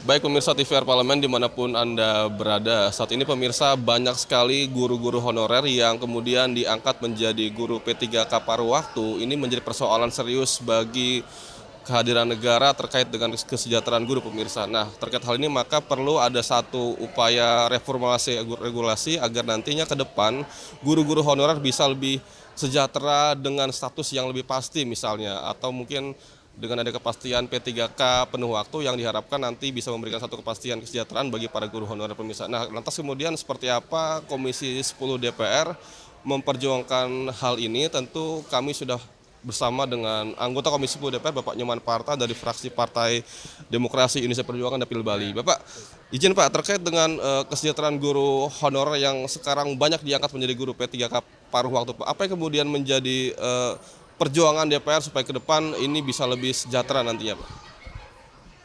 Baik pemirsa TVR Parlemen dimanapun Anda berada, saat ini pemirsa banyak sekali guru-guru honorer yang kemudian diangkat menjadi guru P3K paruh waktu. Ini menjadi persoalan serius bagi kehadiran negara terkait dengan kesejahteraan guru pemirsa. Nah, terkait hal ini maka perlu ada satu upaya reformasi regulasi agar nantinya ke depan guru-guru honorer bisa lebih sejahtera dengan status yang lebih pasti misalnya, atau mungkin dengan ada kepastian P3K penuh waktu yang diharapkan nanti bisa memberikan satu kepastian kesejahteraan bagi para guru honorer pemirsa. Nah, lantas kemudian seperti apa Komisi 10 DPR memperjuangkan hal ini? Tentu kami sudah bersama dengan anggota Komisi 10 DPR Bapak Nyoman Parta dari fraksi Partai Demokrasi Indonesia Perjuangan Dapil Bali. Bapak, izin Pak, terkait dengan kesejahteraan guru honorer yang sekarang banyak diangkat menjadi guru P3K paruh waktu, Pak. Apa yang kemudian menjadi perjuangan DPR supaya ke depan ini bisa lebih sejahtera nantinya, Pak?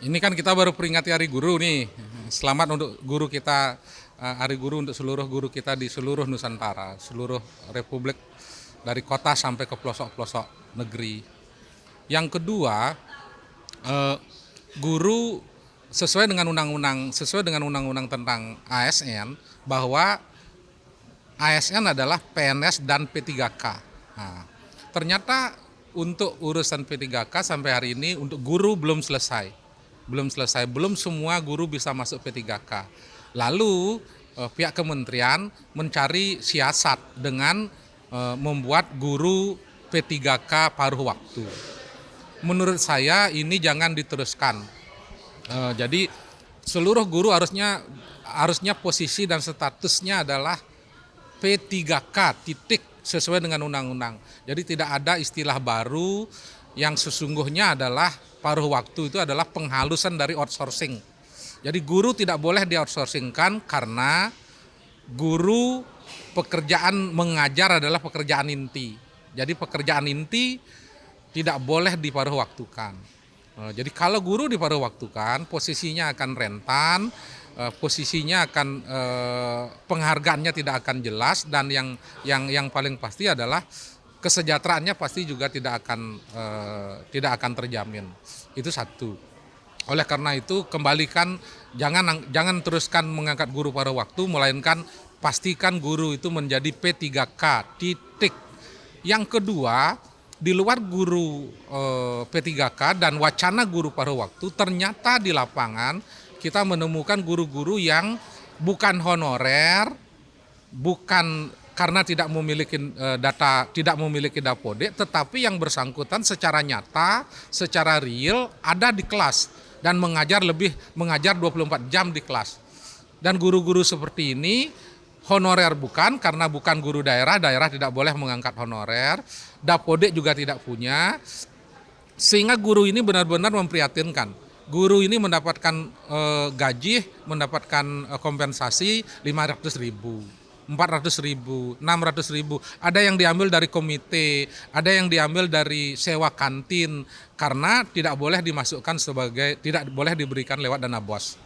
Ini kan kita baru peringati Hari Guru nih. Selamat untuk guru kita, Hari Guru untuk seluruh guru kita di seluruh Nusantara, seluruh Republik, dari kota sampai ke pelosok-pelosok negeri. Yang kedua, guru sesuai dengan undang-undang tentang ASN, bahwa ASN adalah PNS dan P3K. Nah, ternyata untuk urusan P3K sampai hari ini untuk guru belum selesai. Belum semua guru bisa masuk P3K. Lalu pihak kementerian mencari siasat dengan membuat guru P3K paruh waktu. Menurut saya ini jangan diteruskan. Jadi seluruh guru harusnya posisi dan statusnya adalah P3K titik sesuai dengan undang-undang. Jadi tidak ada istilah baru yang sesungguhnya adalah paruh waktu itu adalah penghalusan dari outsourcing. Jadi guru tidak boleh di-outsourcingkan karena guru pekerjaan mengajar adalah pekerjaan inti. Jadi pekerjaan inti tidak boleh diparuh waktukan. Jadi kalau guru diparuh waktukan posisinya akan rentan, posisinya akan penghargaannya tidak akan jelas, dan yang paling pasti adalah kesejahteraannya pasti juga tidak akan terjamin. Itu satu. Oleh karena itu kembalikan, jangan teruskan mengangkat guru paruh waktu, melainkan pastikan guru itu menjadi P3K titik. Yang kedua, di luar guru P3K dan wacana guru paruh waktu, ternyata di lapangan kita menemukan guru-guru yang bukan honorer, bukan karena tidak memiliki tidak memiliki dapodik, tetapi yang bersangkutan secara nyata, secara real ada di kelas dan mengajar 24 jam di kelas. Dan guru-guru seperti ini honorer bukan, karena bukan guru daerah tidak boleh mengangkat honorer, dapodik juga tidak punya, sehingga guru ini benar-benar memprihatinkan. Guru ini mendapatkan gaji, mendapatkan kompensasi 500.000, 400.000, 600.000. Ada yang diambil dari komite, ada yang diambil dari sewa kantin, karena tidak boleh dimasukkan tidak boleh diberikan lewat dana BOS.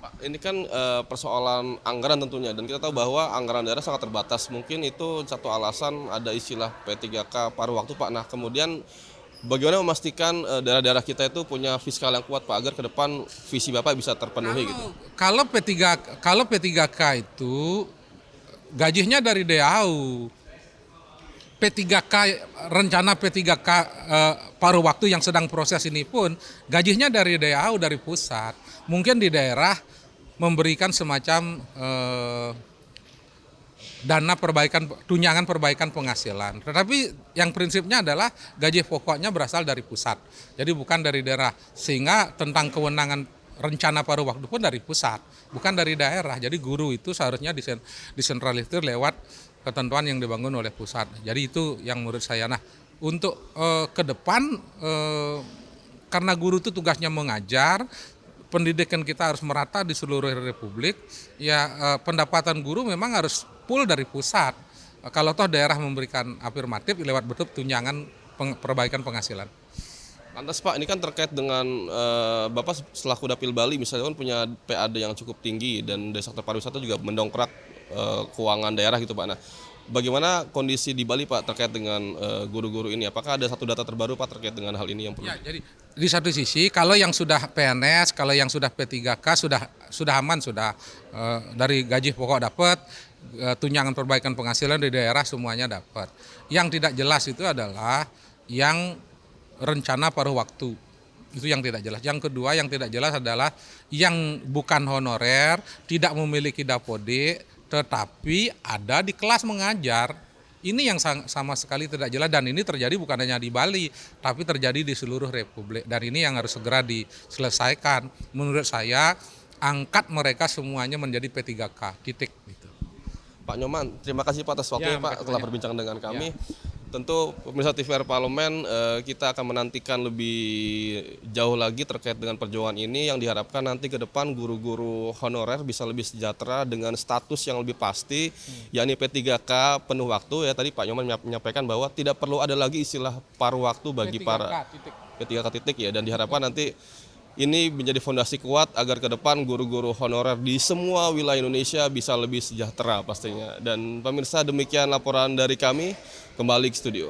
Pak, ini kan persoalan anggaran tentunya, dan kita tahu bahwa anggaran daerah sangat terbatas. Mungkin itu satu alasan ada istilah P3K paruh waktu, Pak. Nah, kemudian bagaimana memastikan daerah-daerah kita itu punya fiskal yang kuat, Pak, agar ke depan visi Bapak bisa terpenuhi gitu? Kalau P3K itu gajinya dari DAU. P3K, rencana P3K paruh waktu yang sedang proses ini pun gajinya dari DAU, dari pusat. Mungkin di daerah memberikan semacam dana tunjangan perbaikan penghasilan. Tetapi yang prinsipnya adalah gaji pokoknya berasal dari pusat. Jadi bukan dari daerah. Sehingga tentang kewenangan rencana paruh waktu pun dari pusat, bukan dari daerah. Jadi guru itu seharusnya disentralisir lewat ketentuan yang dibangun oleh pusat. Jadi itu yang menurut saya. Nah, untuk ke depan, karena guru itu tugasnya mengajar, pendidikan kita harus merata di seluruh Republik, ya pendapatan guru memang harus full dari pusat. Kalau toh daerah memberikan afirmatif lewat bentuk tunjangan perbaikan penghasilan. Lantas Pak, ini kan terkait dengan Bapak selaku Dapil Bali misalnya kan punya PAD yang cukup tinggi, dan dari sektor pariwisata juga mendongkrak keuangan daerah gitu Pak. Nah, bagaimana kondisi di Bali Pak terkait dengan guru-guru ini? Apakah ada satu data terbaru Pak terkait dengan hal ini yang perlu? Ya, jadi di satu sisi kalau yang sudah PNS, kalau yang sudah P3K sudah aman, sudah dari gaji pokok dapat, tunjangan perbaikan penghasilan di daerah semuanya dapat. Yang tidak jelas itu adalah yang rencana paruh waktu. Itu yang tidak jelas. Yang kedua yang tidak jelas adalah yang bukan honorer, tidak memiliki dapode, tetapi ada di kelas mengajar. Ini yang sama sekali tidak jelas, dan ini terjadi bukan hanya di Bali, tapi terjadi di seluruh Republik. Dan ini yang harus segera diselesaikan. Menurut saya, angkat mereka semuanya menjadi P3K, titik. Gitu. Pak Nyoman, terima kasih Pak atas waktunya Pak telah berbincang dengan kami. Tentu pemirsa TVR Parlemen, kita akan menantikan lebih jauh lagi terkait dengan perjuangan ini yang diharapkan nanti ke depan guru-guru honorer bisa lebih sejahtera dengan status yang lebih pasti, yakni P3K penuh waktu. Ya tadi Pak Nyoman menyampaikan bahwa tidak perlu ada lagi istilah paruh waktu bagi para P3K titik ya, dan diharapkan nanti ini menjadi fondasi kuat agar ke depan guru-guru honorer di semua wilayah Indonesia bisa lebih sejahtera pastinya. Dan pemirsa, demikian laporan dari kami, kembali ke studio.